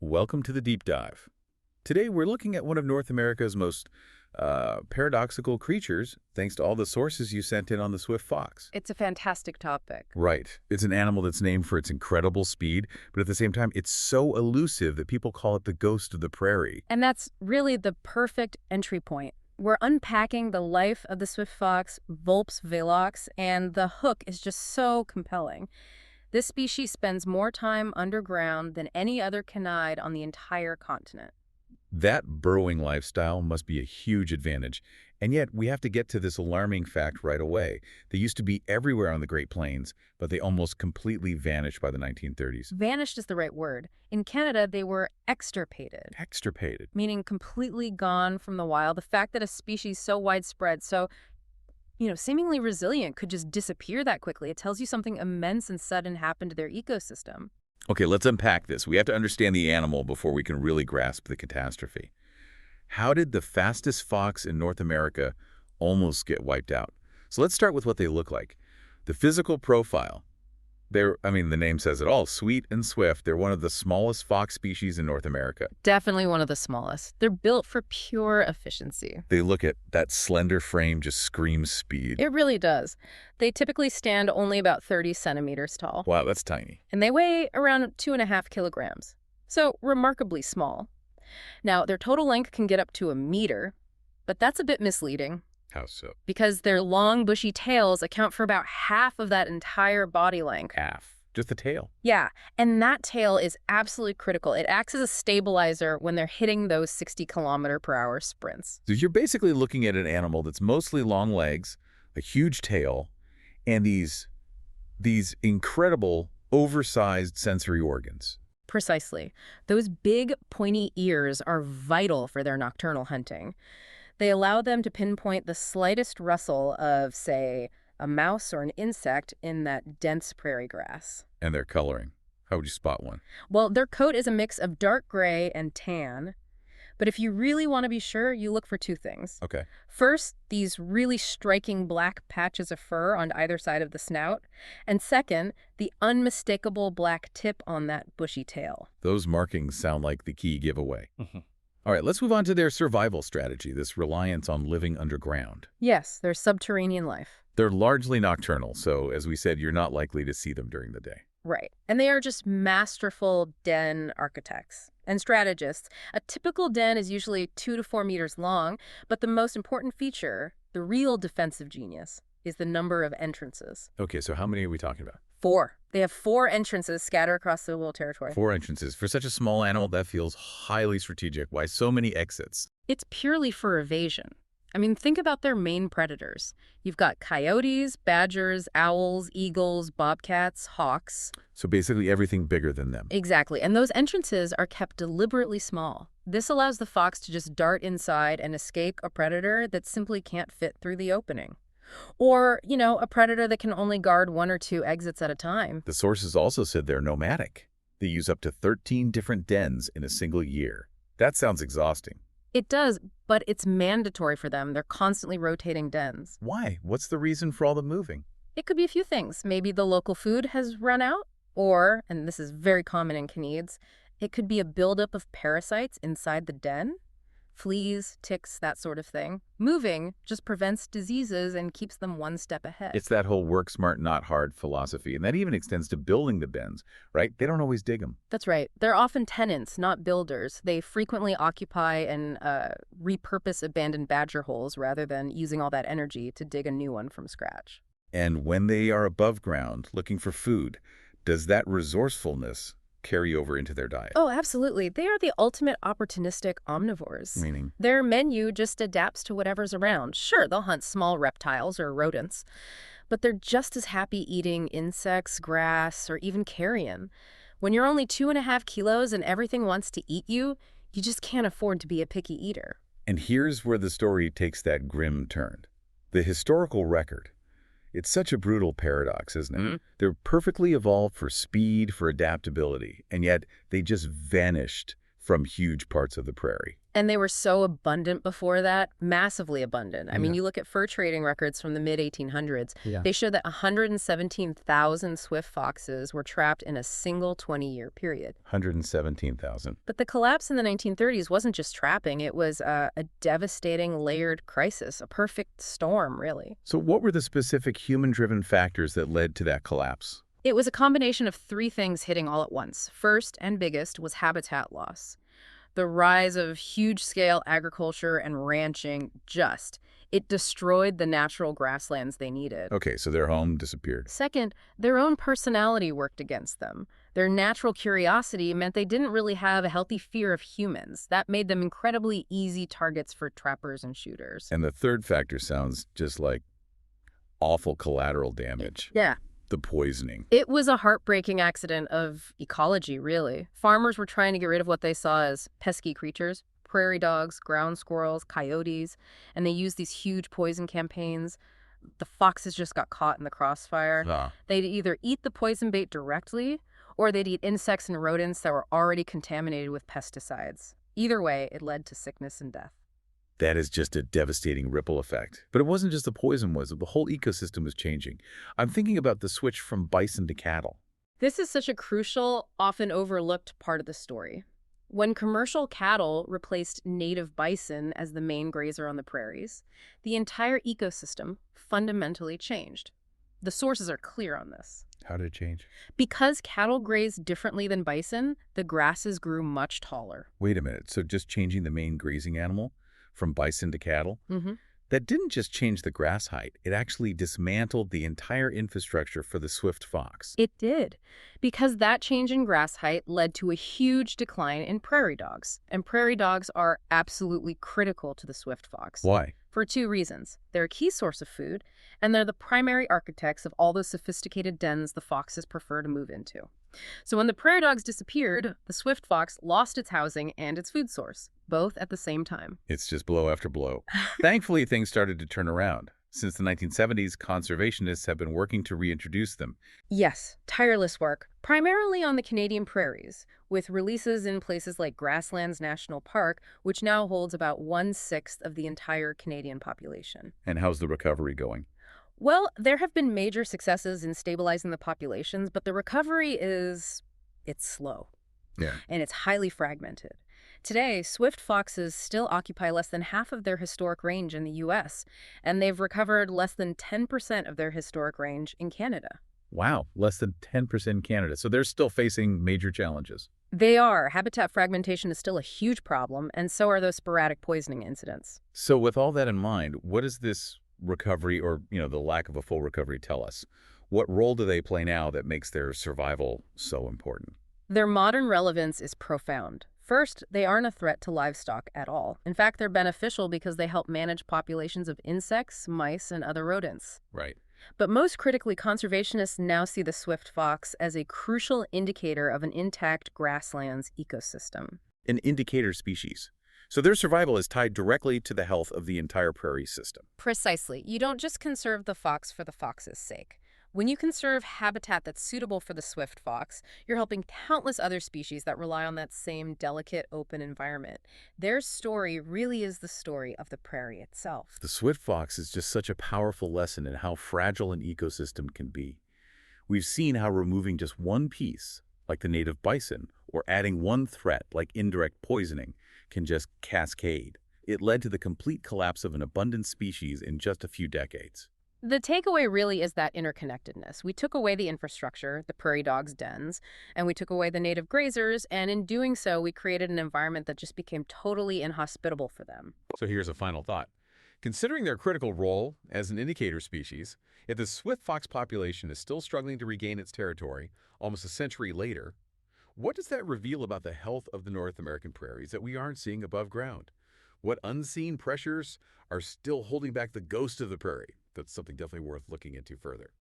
Welcome to the deep dive. Today we're looking at one of North America's most paradoxical creatures, thanks to all the sources you sent in on the swift fox. It's a fantastic topic. Right. It's an animal that's named for its incredible speed, but at the same time, it's so elusive that people call it the ghost of the prairie. And that's really the perfect entry point. We're unpacking the life of the swift fox, Vulpes velox, and the hook is just so compelling. This species spends more time underground than any other canid on the entire continent. That burrowing lifestyle must be a huge advantage, and yet we have to get to this alarming fact right away. They used to be everywhere on the Great Plains, but they almost completely vanished by the 1930s. Vanished is the right word. In Canada, they were extirpated. Extirpated. Meaning completely gone from the wild. The fact that a species so widespread, seemingly resilient could just disappear that quickly. It tells you something immense and sudden happened to their ecosystem. Okay, let's unpack this. We have to understand the animal before we can really grasp the catastrophe. How did the fastest fox in North America almost get wiped out? So let's start with what they look like. The physical profile. The name says it all. Sweet and swift. They're one of the smallest fox species in North America. Definitely one of the smallest. They're built for pure efficiency. They look at that slender frame just screams speed. It really does. They typically stand only about 30 centimeters tall. Wow, that's tiny. And they weigh around 2.5 kilograms. So remarkably small. Now, their total length can get up to a meter, but that's a bit misleading. How so? Because their long, bushy tails account for about half of that entire body length. Half. Just the tail. Yeah, and that tail is absolutely critical. It acts as a stabilizer when they're hitting those 60-kilometer-per-hour sprints. So you're basically looking at an animal that's mostly long legs, a huge tail, and these incredible, oversized sensory organs. Precisely. Those big, pointy ears are vital for their nocturnal hunting. They allow them to pinpoint the slightest rustle of, say, a mouse or an insect in that dense prairie grass. And their coloring. How would you spot one? Well, their coat is a mix of dark gray and tan. But if you really want to be sure, you look for two things. Okay. First, these really striking black patches of fur on either side of the snout. And second, the unmistakable black tip on that bushy tail. Those markings sound like the key giveaway. All right, let's move on to their survival strategy, this reliance on living underground. Yes, their subterranean life. They're largely nocturnal, so as we said, you're not likely to see them during the day. Right. And they are just masterful den architects and strategists. A typical den is usually 2 to 4 meters long, but the most important feature, the real defensive genius, is the number of entrances. Okay, so how many are we talking about? 4. They have 4 entrances scattered across the little territory. 4 entrances. For such a small animal, that feels highly strategic. Why so many exits? It's purely for evasion. Think about their main predators. You've got coyotes, badgers, owls, eagles, bobcats, hawks. So basically everything bigger than them. Exactly. And those entrances are kept deliberately small. This allows the fox to just dart inside and escape a predator that simply can't fit through the opening. Or, a predator that can only guard 1 or 2 exits at a time. The sources also said they're nomadic. They use up to 13 different dens in a single year. That sounds exhausting. It does, but it's mandatory for them. They're constantly rotating dens. Why? What's the reason for all the moving? It could be a few things. Maybe the local food has run out, or, and this is very common in canids, it could be a buildup of parasites inside the den. Fleas, ticks, that sort of thing. Moving just prevents diseases and keeps them one step ahead. It's that whole work smart, not hard philosophy. And that even extends to building the dens, right? They don't always dig them. That's right. They're often tenants, not builders. They frequently occupy and repurpose abandoned badger holes rather than using all that energy to dig a new one from scratch. And when they are above ground looking for food, does that resourcefulness carry over into their diet? Oh, absolutely. They are the ultimate opportunistic omnivores. Meaning? Their menu just adapts to whatever's around. Sure, they'll hunt small reptiles or rodents, but they're just as happy eating insects, grass, or even carrion. When you're only 2.5 kilos and everything wants to eat you, you just can't afford to be a picky eater. And here's where the story takes that grim turn. The historical record. It's such a brutal paradox, isn't it? Mm-hmm. They're perfectly evolved for speed, for adaptability, and yet they just vanished from huge parts of the prairie. And they were so abundant before that, massively abundant. I mean, Yeah. you look at fur trading records from the mid-1800s, Yeah. they show that 117,000 swift foxes were trapped in a single 20-year period. 117,000. But the collapse in the 1930s wasn't just trapping, it was a devastating layered crisis, a perfect storm, really. So what were the specific human-driven factors that led to that collapse? It was a combination of three things hitting all at once. First and biggest was habitat loss. The rise of huge-scale agriculture and ranching it destroyed the natural grasslands they needed. Okay, so their home disappeared. Second, their own personality worked against them. Their natural curiosity meant they didn't really have a healthy fear of humans. That made them incredibly easy targets for trappers and shooters. And the third factor sounds just like awful collateral damage. Yeah. The poisoning. It was a heartbreaking accident of ecology, really. Farmers were trying to get rid of what they saw as pesky creatures, prairie dogs, ground squirrels, coyotes, and they used these huge poison campaigns. The foxes just got caught in the crossfire. Ah. They'd either eat the poison bait directly, or they'd eat insects and rodents that were already contaminated with pesticides. Either way, it led to sickness and death. That is just a devastating ripple effect. But it wasn't just the poison, was it? The whole ecosystem was changing. I'm thinking about the switch from bison to cattle. This is such a crucial, often overlooked part of the story. When commercial cattle replaced native bison as the main grazer on the prairies, the entire ecosystem fundamentally changed. The sources are clear on this. How did it change? Because cattle grazed differently than bison, the grasses grew much taller. Wait a minute. So just changing the main grazing animal from bison to cattle? Mm-hmm. That didn't just change the grass height. It actually dismantled the entire infrastructure for the swift fox. It did, because that change in grass height led to a huge decline in prairie dogs. And prairie dogs are absolutely critical to the swift fox. Why? For two reasons. They're a key source of food, and they're the primary architects of all the sophisticated dens the foxes prefer to move into. So when the prairie dogs disappeared, the swift fox lost its housing and its food source, both at the same time. It's just blow after blow. Thankfully, things started to turn around. Since the 1970s, conservationists have been working to reintroduce them. Yes, tireless work, primarily on the Canadian prairies, with releases in places like Grasslands National Park, which now holds about 1/6 of the entire Canadian population. And how's the recovery going? Well, there have been major successes in stabilizing the populations, but the recovery it's slow. Yeah. And it's highly fragmented. Today, swift foxes still occupy less than half of their historic range in the U.S., and they've recovered less than 10% of their historic range in Canada. Wow, less than 10% in Canada. So they're still facing major challenges. They are. Habitat fragmentation is still a huge problem, and so are those sporadic poisoning incidents. So with all that in mind, what does this recovery or, the lack of a full recovery tell us? What role do they play now that makes their survival so important? Their modern relevance is profound. First, they aren't a threat to livestock at all. In fact, they're beneficial because they help manage populations of insects, mice, and other rodents. Right. But most critically, conservationists now see the swift fox as a crucial indicator of an intact grasslands ecosystem. An indicator species. So their survival is tied directly to the health of the entire prairie system. Precisely. You don't just conserve the fox for the fox's sake. When you conserve habitat that's suitable for the swift fox, you're helping countless other species that rely on that same delicate, open environment. Their story really is the story of the prairie itself. The swift fox is just such a powerful lesson in how fragile an ecosystem can be. We've seen how removing just one piece, like the native bison, or adding one threat, like indirect poisoning, can just cascade. It led to the complete collapse of an abundant species in just a few decades. The takeaway really is that interconnectedness. We took away the infrastructure, the prairie dogs' dens, and we took away the native grazers, and in doing so, we created an environment that just became totally inhospitable for them. So here's a final thought. Considering their critical role as an indicator species, if the swift fox population is still struggling to regain its territory almost a century later, what does that reveal about the health of the North American prairies that we aren't seeing above ground? What unseen pressures are still holding back the ghost of the prairie? That's something definitely worth looking into further.